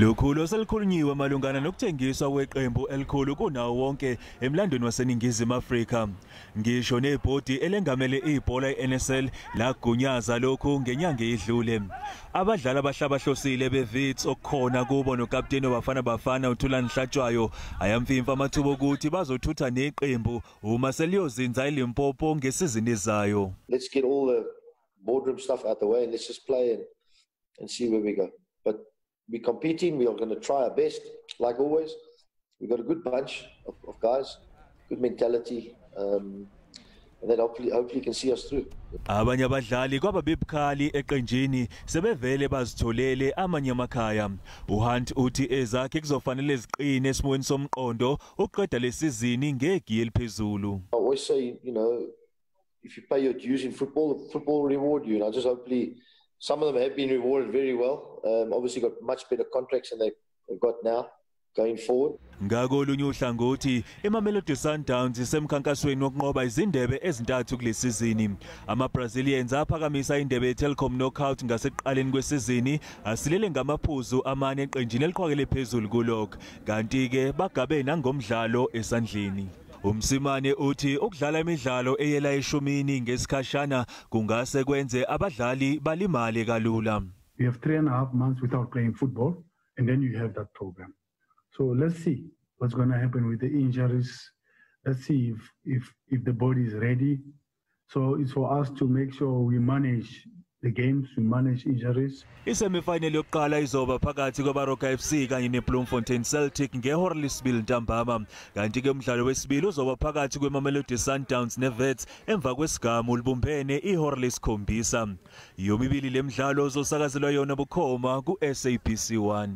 Lokhu selikhulunyiwe malungana nokuthengiswa kweqembu elikhulu kunawo wonke emlandweni waseNingizimu Afrika. Ngisho nebhodi elengamele ibhola iNSL lagunyaza lokhu ngenyanga edlule. Abadlali abahlabahlosile beVits okukhona kubo nokapteni wabafana bafana uThulani Hlatshwayo ayamfimfa amathuba ukuthi bazothutha neqembu uma seliyozinza eLimpopo ngesizini ezayo. Let's get all the boardroom stuff out the way and let's just play and see where we go. But we're competing, we are going to try our best, like always. We've got a good bunch of guys, good mentality, and then hopefully can see us through. Abanye abadlali kwababebukhali eqenjini sebevele bazitholele amanye amakhaya. uHunt uthi ezakhe kuzofanele ziqine esimweni somqondo ukuqeda lesizini ngegiye eliphezulu. I always say, if you pay your dues in football, football will reward you. And I just hopefully some of them have been rewarded very well. Obviously got much better contracts than they've got now going forward. Ngakolunye uhlangothi iMamelodi Sundowns semkhankasweni wokunqoba izindebe ezintathu kulesizini. AmaBrazilians aphakamisa indebe yeTelkom Knockout ngaseqaleni kwesizini asilele ngamaphuzu amane eqenjini eliqhwakele phezulu kulokho. Kanti ke bagabe nangomdlalo esandleni. Umsimane uthi ukudlala imidlalo eyela eshumini ngesikhashana kungase kwenze abadlali balimale kalula. We have 3.5 months without playing football, and then you have that program. So let's see what's going to happen with the injuries. Let's see if the body is ready. So it's for us to make sure we manage the games, we manage injuries. Isemifinal yokuqala izoba phakathi kweBaroka FC kanye neBloemfontein Celtic ngehora lesibili ntambama. Kanti ke umdlalo wesibili uzoba phakathi kweMamelodi Sundowns neVits emva kwesigamu olubumbene ihora lesikhombisa. Yomibili lemidlalo uzosakazelwa yona bukhoma kuSABC 1.